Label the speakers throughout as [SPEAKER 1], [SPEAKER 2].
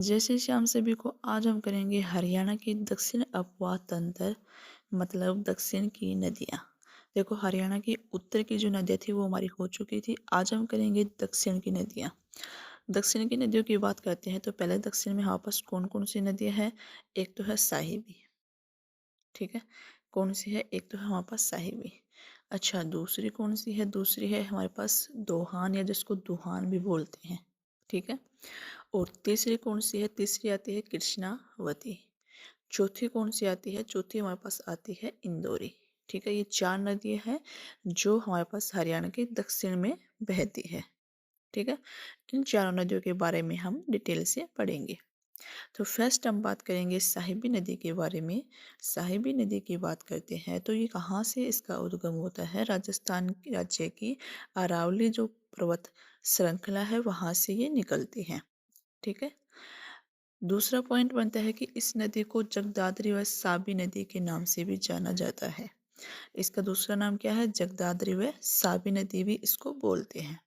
[SPEAKER 1] जैसे श्याम सभी को आज हम करेंगे हरियाणा की दक्षिण अपवाह तंत्र मतलब दक्षिण की नदियाँ। देखो हरियाणा की उत्तर की जो नदियाँ थी वो हमारी हो चुकी थी। आज हम करेंगे दक्षिण की नदियाँ। दक्षिण की नदियों की बात करते हैं तो पहले दक्षिण में हमारे पास कौन कौन सी नदियाँ हैं। एक तो है साहिबी, ठीक है। कौन सी है? एक तो है हमारे पास साहिबी। अच्छा, दूसरी कौन सी है? दूसरी है हमारे पास दोहान या जिसको दुहान भी बोलते हैं, ठीक है। और तीसरी कौन सी है? तीसरी आती है कृष्णावती। चौथी कौन सी आती है? चौथी हमारे पास आती है इंदौरी, ठीक है। ये चार नदियाँ हैं जो हमारे पास हरियाणा के दक्षिण में बहती है, ठीक है। इन चारों नदियों के बारे में हम डिटेल से पढ़ेंगे। तो फर्स्ट हम बात करेंगे साहिबी नदी के बारे में। साहिबी नदी की बात करते हैं तो ये कहाँ से इसका उद्गम होता है? राजस्थान राज्य की अरावली जो पर्वत श्रृंखला है वहाँ से ये निकलती है, ठीक है। दूसरा पॉइंट बनता है कि इस नदी को जगदाद्री व साबी नदी के नाम से भी जाना जाता है। इसका दूसरा नाम क्या है? जगदाद्री व साबी नदी भी इसको बोलते हैं।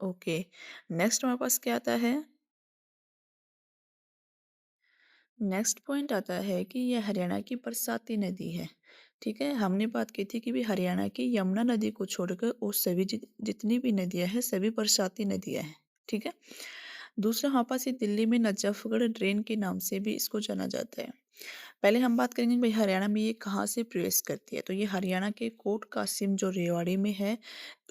[SPEAKER 1] ओके, नेक्स्ट हमारे पास क्या आता है? नेक्स्ट पॉइंट आता है कि यह हरियाणा की बरसाती नदी है, ठीक है। हमने बात की थी कि भी हरियाणा की यमुना नदी को छोड़कर और सभी जितनी भी नदियां हैं सभी बरसाती नदियां हैं, ठीक है। दूसरा हमारे पास ये दिल्ली में नजफगढ़ ड्रेन के नाम से भी इसको जाना जाता है। पहले हम बात करेंगे भाई हरियाणा में ये कहाँ से प्रवेश करती है। तो ये हरियाणा के कोट कासिम जो रेवाड़ी में है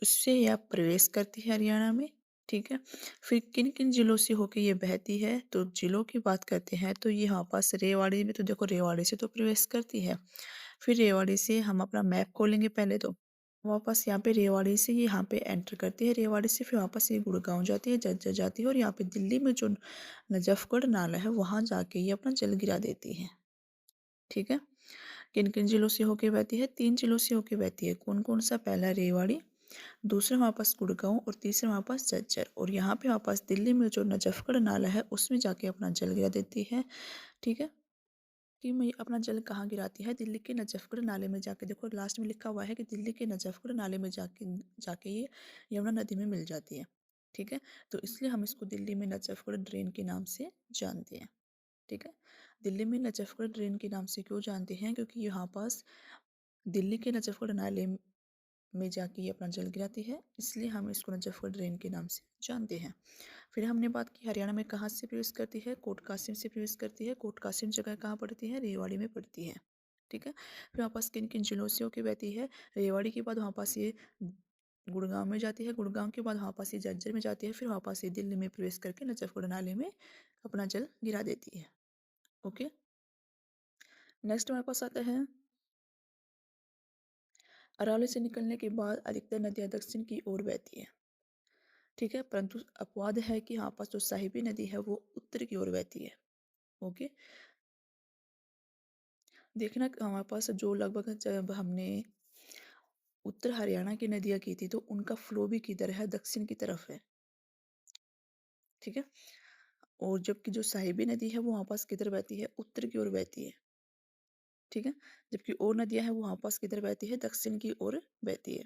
[SPEAKER 1] उससे यह प्रवेश करती है हरियाणा में, ठीक है। फिर किन किन जिलों से होके ये बहती है? तो जिलों की बात करते हैं तो ये यहाँ पास रेवाड़ी में, तो देखो रेवाड़ी से तो प्रवेश करती है। फिर रेवाड़ी से हम अपना मैप खोलेंगे पहले तो वापस यहाँ पे रेवाड़ी से ये यहाँ पे एंटर करती है। रेवाड़ी से फिर वापस ये गुड़गांव जाती है, झज्जर जाती है और यहाँ पे दिल्ली में जो नजफगढ़ नाला है वहाँ जाके ये अपना जल गिरा देती है, ठीक है। किन किन जिलों से होके बहती है? 3 जिलों से होके बहती है। कौन कौन सा? पहला रेवाड़ी, दूसरा हमारे पास गुड़गांव और तीसरा हमारे पास झज्जर। और यहाँ पे हमारे पास दिल्ली में जो नजफगढ़ नाला है उसमें जाके अपना जल गिरा देती है, ठीक है। कि मैं अपना जल कहाँ गिराती है? दिल्ली के नजफगढ़ नाले में जाके। देखो लास्ट में लिखा हुआ है कि दिल्ली के नजफगढ़ नाले में जाके जाके ये यमुना नदी में मिल जाती है, ठीक है। तो इसलिए हम इसको दिल्ली में नजफगढ़ ड्रेन के नाम से जानते हैं, ठीक है। दिल्ली में नजफगढ़ ड्रेन के नाम से क्यों जानते हैं? क्योंकि यहाँ पास दिल्ली के नजफगढ़ नाले में जाके ये अपना जल गिराती है, इसलिए हम इसको नजफगढ़ ड्रेन के नाम से जानते हैं। फिर हमने बात की हरियाणा में कहाँ से प्रवेश करती है? कोट कासिम से प्रवेश करती है। कोट कासिम जगह कहाँ पड़ती है? रेवाड़ी में पड़ती है, ठीक है। फिर वहाँ पास किन किन जिलों से होकर बहती है? रेवाड़ी के बाद वहाँ पास ये गुड़गांव में जाती है। गुड़गांव के बाद वहाँ पास ये झज्जर में जाती है। फिर वहाँ पास ये दिल्ली में प्रवेश करके नजफगढ़ नाले में अपना जल गिरा देती है। ओके, नेक्स्ट हमारे पास आता है अरावली से निकलने के बाद अधिकतर नदियाँ दक्षिण की ओर बहती है, ठीक है। परंतु अपवाद है कि यहाँ पास जो साहिबी नदी है वो उत्तर की ओर बहती है। ओके, देखना हमारे पास जो लगभग जब हमने उत्तर हरियाणा की नदियाँ की थी तो उनका फ्लो भी किधर है? दक्षिण की तरफ है, ठीक है। और जबकि जो साहिबी नदी है वो वहाँ पास किधर बहती है? उत्तर की ओर बहती है, ठीक है। जबकि और नदियाँ हैं वो वहाँ पास किधर बहती है? दक्षिण की ओर बहती है।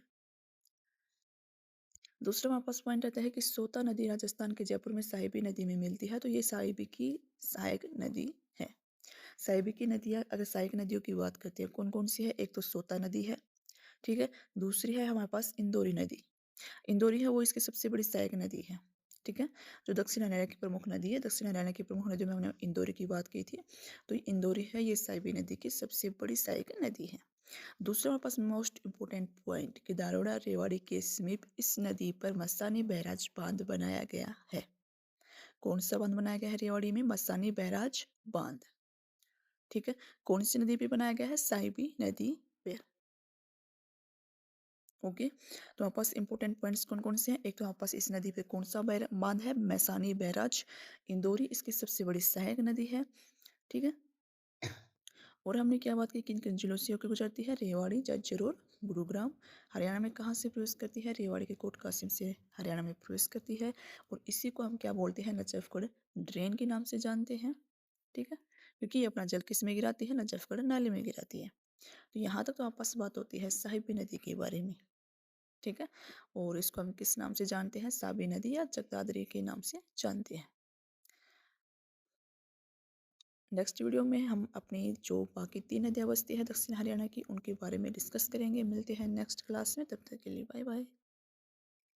[SPEAKER 1] दूसरा हमारे पास पॉइंट आता है कि सोता नदी राजस्थान के जयपुर में साहिबी नदी में मिलती है। तो ये साहिबी की सहायक नदी है। साहिबी की नदियाँ अगर सहायक नदियों की बात करते हैं कौन कौन सी है? एक तो सोता नदी है, ठीक है। दूसरी है हमारे पास इंदौरी नदी। इंदौरी है वो इसकी सबसे बड़ी सहायक नदी है, ठीक है। जो दक्षिण हरियाणा की प्रमुख नदी है, दक्षिण हरियाणा की प्रमुख नदियों में हमने इंदौरी की बात की थी। तो इंदौरी है ये साहिबी नदी की सबसे बड़ी सहायक नदी है। दूसरा हमारे पास मोस्ट इम्पोर्टेंट पॉइंट कि दारोड़ा रेवाड़ी के समीप इस नदी पर मस्तानी बैराज बांध बनाया गया है। कौन सा बांध बनाया गया है रेवाड़ी में? मस्तानी बैराज बांध, ठीक है। कौन सी नदी पे बनाया गया है? साहिबी नदी पे। ओके, तो हमारे पास इंपॉर्टेंट पॉइंट्स कौन कौन से हैं? एक तो हमारे पास इस नदी पे कौन सा बांध है? मैसानी बैराज। इंदौरी इसकी सबसे बड़ी सहायक नदी है, ठीक है। और हमने क्या बात की किन किन जिलों से होकर गुजरती है? रेवाड़ी, झज्जर और गुरुग्राम। हरियाणा में कहाँ से प्रवेश करती है? रेवाड़ी के कोट कासिम से हरियाणा में प्रवेश करती है। और इसी को हम क्या बोलते हैं? नजफगढ़ ड्रेन के नाम से जानते हैं, ठीक है। क्योंकि ये अपना जल किस में गिराती है? नजफगढ़ नाले में गिराती है। तो यहाँ तक तो आपस बात होती है साहिबी नदी के बारे में, ठीक है। और इसको हम किस नाम से जानते हैं? साबी नदी या जगदाद्री के नाम से जानते हैं। नेक्स्ट वीडियो में हम अपनी जो बाकी 3 नदियाँ बसती हैं दक्षिण हरियाणा की, उनके बारे में डिस्कस करेंगे। मिलते हैं नेक्स्ट क्लास में, तब तक के लिए बाय बाय।